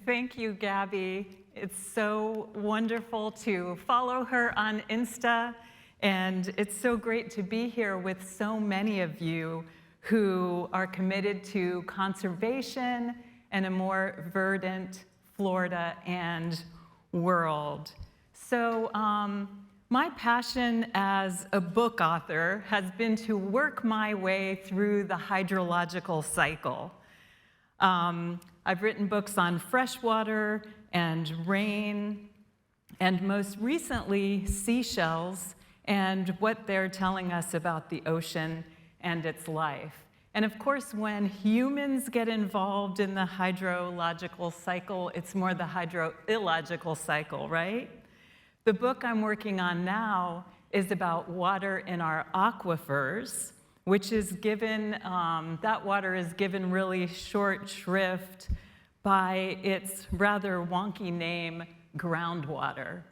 Thank you, Gabby. It's so wonderful to follow her on Insta, and it's so great to be here with so many of you who are committed to conservation and a more verdant Florida and world. So my passion as a book author has been to work my way through the hydrological cycle. I've written books on freshwater and rain, and most recently, seashells and what they're telling us about the ocean and its life. And of course, when humans get involved in the hydrological cycle, it's more the hydroillogical cycle, right? The book I'm working on now is about water in our aquifers, which is given, that water is given really short shrift by its rather wonky name, groundwater.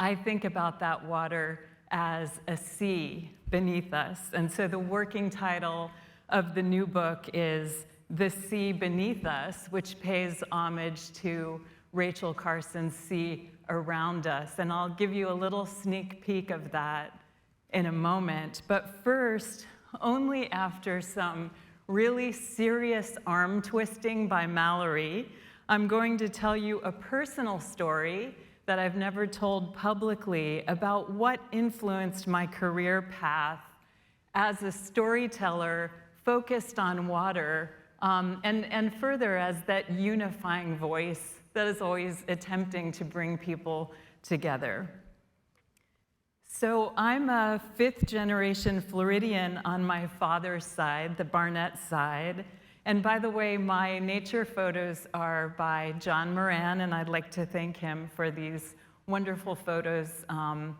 I think about that water as a sea beneath us. And so the working title of the new book is The Sea Beneath Us, which pays homage to Rachel Carson's Sea Around Us. And I'll give you a little sneak peek of that in a moment. But first, only after some really serious arm twisting by Mallory, I'm going to tell you a personal story that I've never told publicly about what influenced my career path as a storyteller focused on water, and further as that unifying voice that is always attempting to bring people together. So I'm a fifth-generation Floridian on my father's side, the Barnett side. And by the way, my nature photos are by John Moran, and I'd like to thank him for these wonderful photos,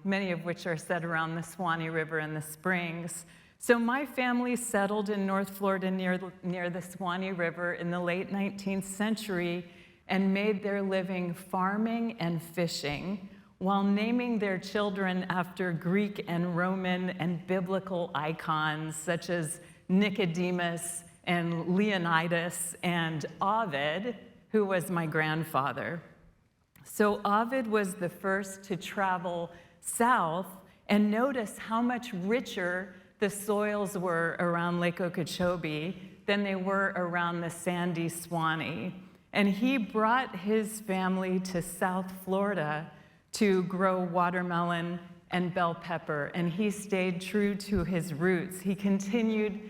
many of which are set around the Swanee River and the springs. So my family settled in North Florida near the Swanee River in the late 19th century and made their living farming and fishing, while naming their children after Greek and Roman and biblical icons such as Nicodemus and Leonidas and Ovid, who was my grandfather. So Ovid was the first to travel south and notice how much richer the soils were around Lake Okeechobee than they were around the sandy Swanee. And he brought his family to South Florida to grow watermelon and bell pepper, and he stayed true to his roots. He continued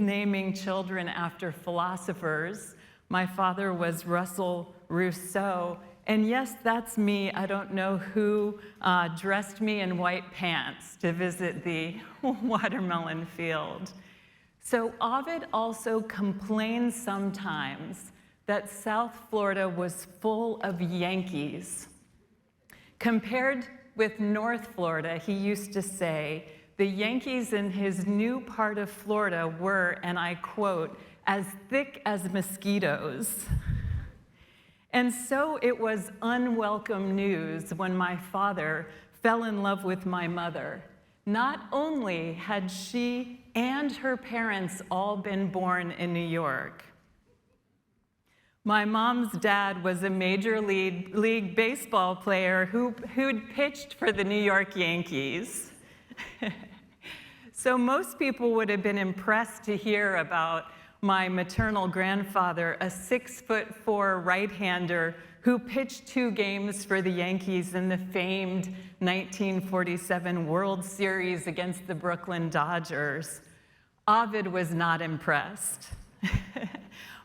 naming children after philosophers. My father was Russell Rousseau, and yes, that's me. I don't know who dressed me in white pants to visit the watermelon field. So Ovid also complains sometimes that South Florida was full of Yankees. Compared with North Florida, he used to say, the Yankees in his new part of Florida were, and I quote, as thick as mosquitoes. And so it was unwelcome news when my father fell in love with my mother. Not only had she and her parents all been born in New York, my mom's dad was a major league baseball player who'd pitched for the New York Yankees. So most people would have been impressed to hear about my maternal grandfather, a 6'4" right-hander who pitched 2 games for the Yankees in the famed 1947 World Series against the Brooklyn Dodgers. Ovid was not impressed.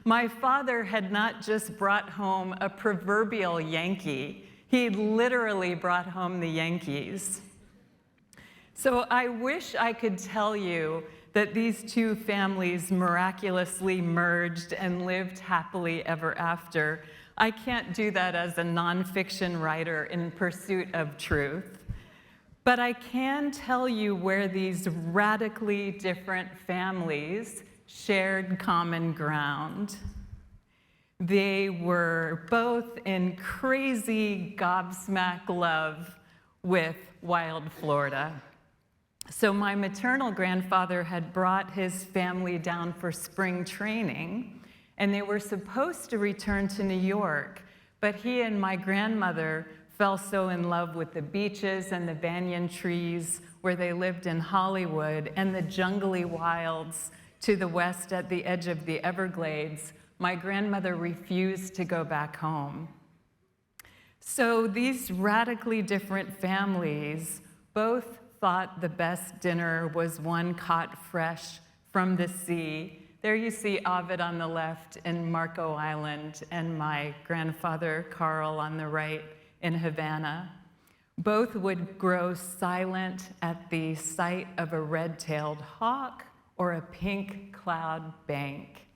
My father had not just brought home a proverbial Yankee, he literally brought home the Yankees. So I wish I could tell you that these two families miraculously merged and lived happily ever after. I can't do that as a nonfiction writer in pursuit of truth. But I can tell you where these radically different families shared common ground. They were both in crazy gobsmack love with wild Florida. So my maternal grandfather had brought his family down for spring training, and they were supposed to return to New York, but he and my grandmother fell so in love with the beaches and the banyan trees where they lived in Hollywood and the jungly wilds to the west at the edge of the Everglades. My grandmother refused to go back home. So these radically different families both thought the best dinner was one caught fresh from the sea. There you see Ovid on the left in Marco Island and my grandfather Carl on the right in Havana. Both would grow silent at the sight of a red-tailed hawk or a pink cloud bank.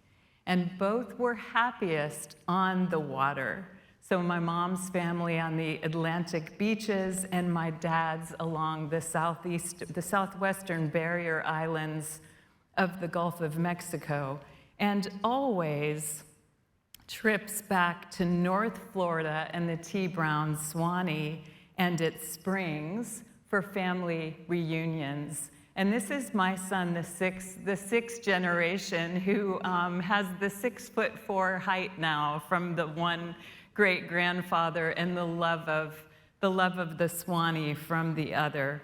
And both were happiest on the water. So my mom's family on the Atlantic beaches and my dad's along the southwestern barrier islands of the Gulf of Mexico. And always trips back to North Florida and the T. Brown Swanee and its springs for family reunions. And this is my son, the sixth generation, who has the 6'4" height now from the one great-grandfather and the love of the Swanee from the other.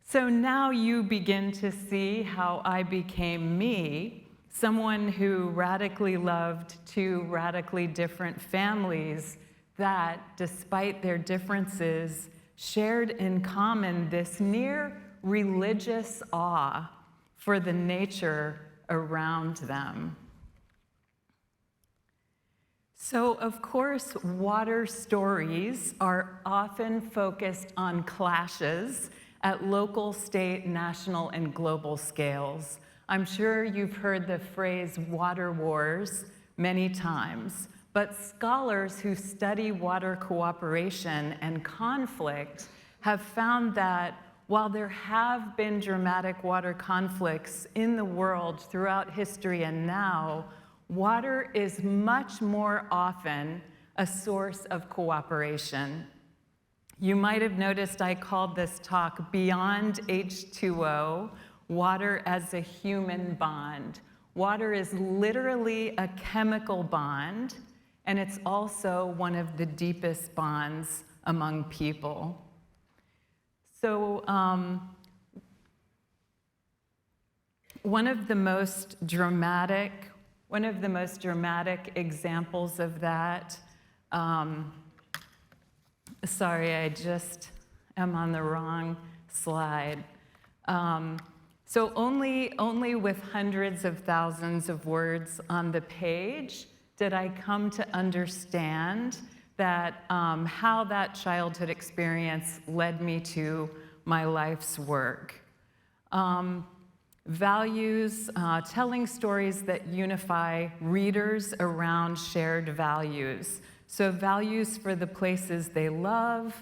So now you begin to see how I became me, someone who radically loved two radically different families that, despite their differences, shared in common this near religious awe for the nature around them. So, of course, water stories are often focused on clashes at local, state, national, and global scales. I'm sure you've heard the phrase water wars many times, but scholars who study water cooperation and conflict have found that while there have been dramatic water conflicts in the world throughout history and now, water is much more often a source of cooperation. You might have noticed I called this talk Beyond H2O, Water as a Human Bond. Water is literally a chemical bond, and it's also one of the deepest bonds among people. So one of the most dramatic examples of that, sorry, I just am on the wrong slide. So only with hundreds of thousands of words on the page did I come to understand that how that childhood experience led me to my life's work. Values, telling stories that unify readers around shared values. So values for the places they love,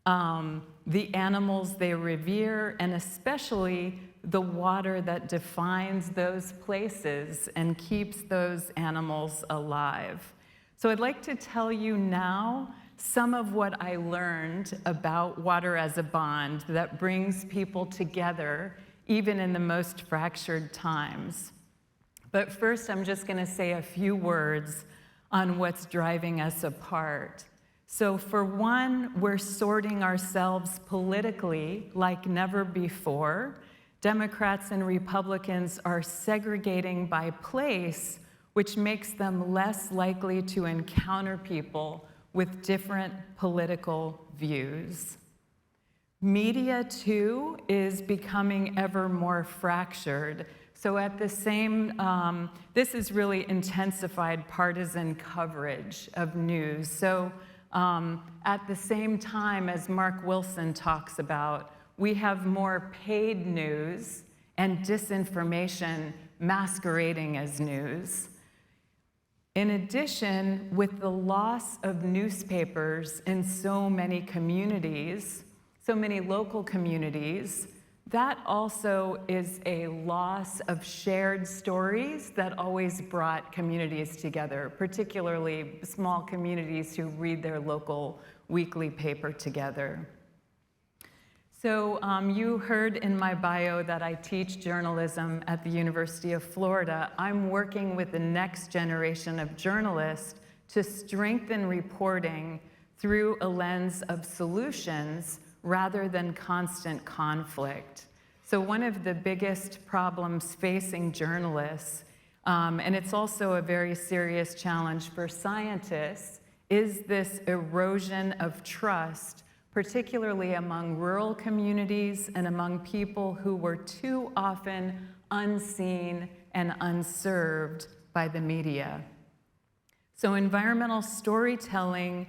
the animals they revere, and especially the water that defines those places and keeps those animals alive. So I'd like to tell you now some of what I learned about water as a bond that brings people together even in the most fractured times. But first, I'm just going to say a few words on what's driving us apart. So for one, we're sorting ourselves politically like never before. Democrats and Republicans are segregating by place, which makes them less likely to encounter people with different political views. Media, too, is becoming ever more fractured. So at the same, this is really intensified partisan coverage of news. So at the same time, as Mark Wilson talks about, we have more paid news and disinformation masquerading as news. In addition, with the loss of newspapers in so many communities, so many local communities, that also is a loss of shared stories that always brought communities together, particularly small communities who read their local weekly paper together. So you heard in my bio that I teach journalism at the University of Florida. I'm working with the next generation of journalists to strengthen reporting through a lens of solutions rather than constant conflict. So one of the biggest problems facing journalists, and it's also a very serious challenge for scientists, is this erosion of trust, particularly among rural communities and among people who were too often unseen and unserved by the media. So environmental storytelling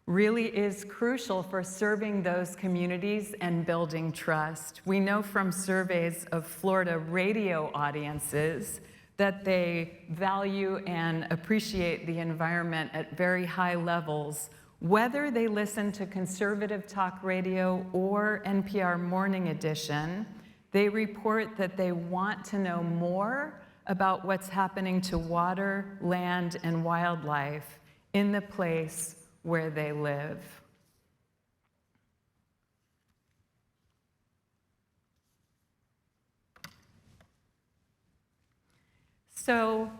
really is crucial for serving those communities and building trust. We know from surveys of Florida radio audiences that they value and appreciate the environment at very high levels, whether they listen to conservative talk radio or NPR Morning Edition. They report that they want to know more about what's happening to water, land, and wildlife in the place where they live. So,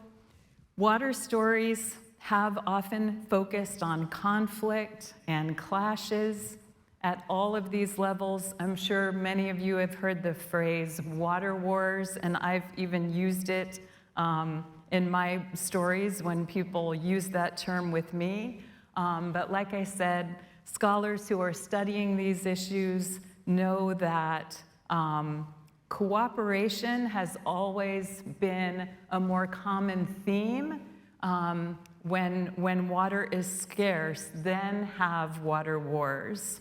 water stories have often focused on conflict and clashes at all of these levels. I'm sure many of you have heard the phrase water wars, and I've even used it in my stories when people use that term with me. But like I said, scholars who are studying these issues know that cooperation has always been a more common theme when water is scarce than have water wars.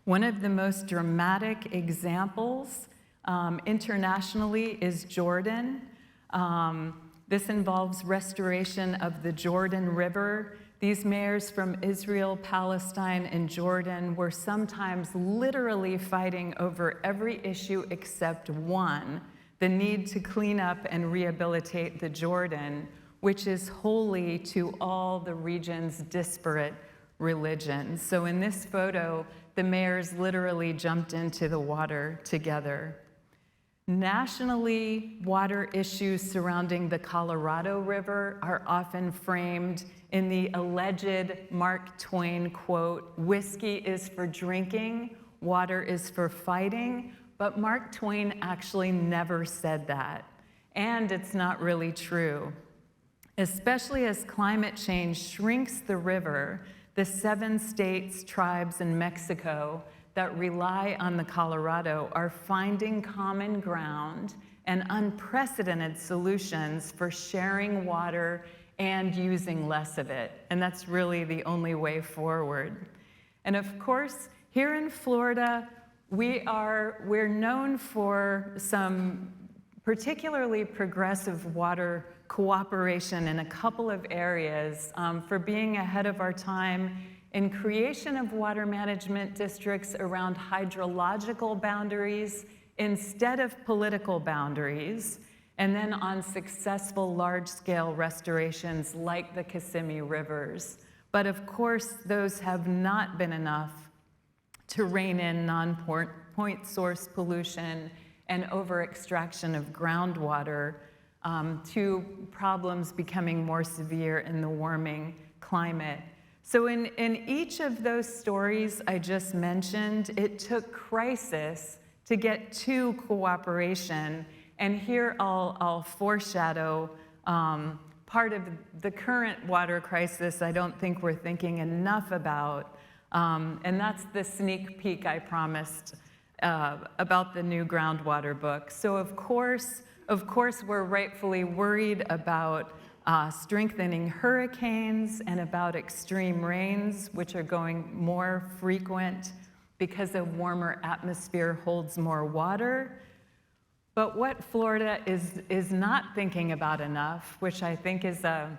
One of the most dramatic examples internationally is Jordan. This involves restoration of the Jordan River. These mayors from Israel, Palestine, and Jordan were sometimes literally fighting over every issue except one, the need to clean up and rehabilitate the Jordan, which is holy to all the region's disparate religions. So in this photo, the mayors literally jumped into the water together. Nationally, water issues surrounding the Colorado River are often framed in the alleged Mark Twain quote, "Whiskey is for drinking, water is for fighting," but Mark Twain actually never said that, and it's not really true. Especially as climate change shrinks the river, the 7 states, tribes, and Mexico that rely on the Colorado are finding common ground and unprecedented solutions for sharing water and using less of it. And that's really the only way forward. And of course, here in Florida, we're known for some particularly progressive water cooperation in a couple of areas, for being ahead of our time in creation of water management districts around hydrological boundaries instead of political boundaries, and then on successful large-scale restorations like the Kissimmee rivers. But of course, those have not been enough to rein in non-point source pollution and over-extraction of groundwater, to problems becoming more severe in the warming climate. So in each of those stories I just mentioned, it took crisis to get to cooperation. And here I'll foreshadow part of the current water crisis I don't think we're thinking enough about, and that's the sneak peek I promised about the new groundwater book. So of course, we're rightfully worried about strengthening hurricanes and about extreme rains, which are going more frequent because a warmer atmosphere holds more water. But what Florida is not thinking about enough, which I think is a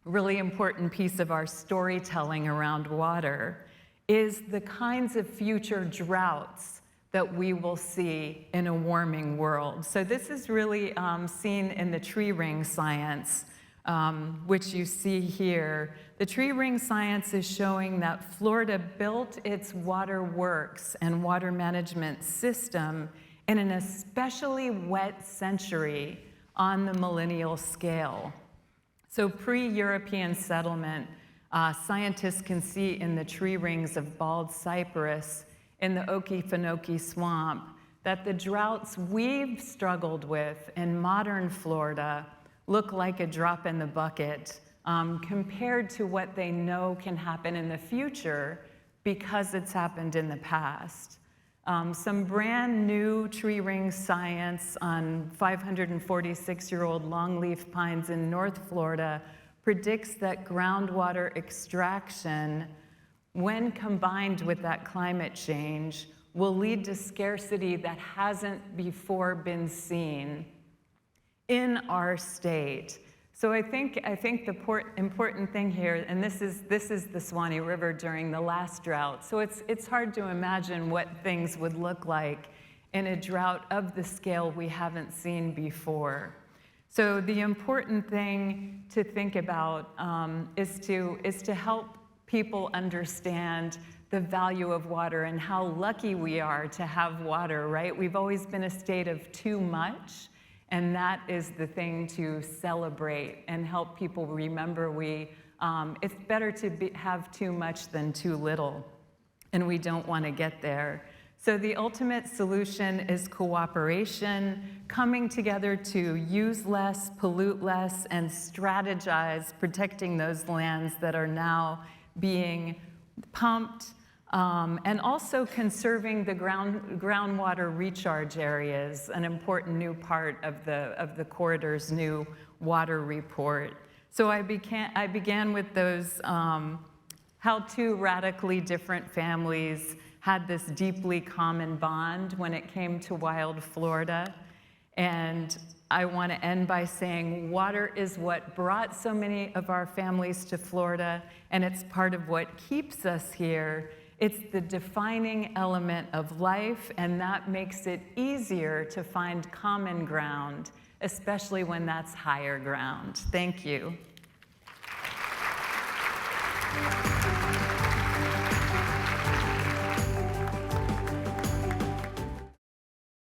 really important piece of our storytelling around water, is the kinds of future droughts that we will see in a warming world. So this is really seen in the tree ring science. which you see here. The tree ring science is showing that Florida built its water works and water management system in an especially wet century on the millennial scale. So pre-European settlement, scientists can see in the tree rings of bald cypress in the Okefenokee swamp that the droughts we've struggled with in modern Florida look like a drop in the bucket compared to what they know can happen in the future because it's happened in the past. Some brand new tree ring science on 546-year-old longleaf pines in North Florida predicts that groundwater extraction, when combined with that climate change, will lead to scarcity that hasn't before been seen in our state. So I think the important thing here, and this is the Suwannee River during the last drought, so it's hard to imagine what things would look like in a drought of the scale we haven't seen before. So the important thing to think about is to help people understand the value of water and how lucky we are to have water, right? We've always been a state of too much, and that is the thing to celebrate and help people remember it's better to have too much than too little, and we don't want to get there. So the ultimate solution is cooperation, coming together to use less, pollute less, and strategize protecting those lands that are now being pumped, and also conserving the groundwater recharge areas, an important new part of the corridor's new water report. So I began with those how two radically different families had this deeply common bond when it came to wild Florida. And I want to end by saying water is what brought so many of our families to Florida, and it's part of what keeps us here. It's the defining element of life, and that makes it easier to find common ground, especially when that's higher ground. Thank you.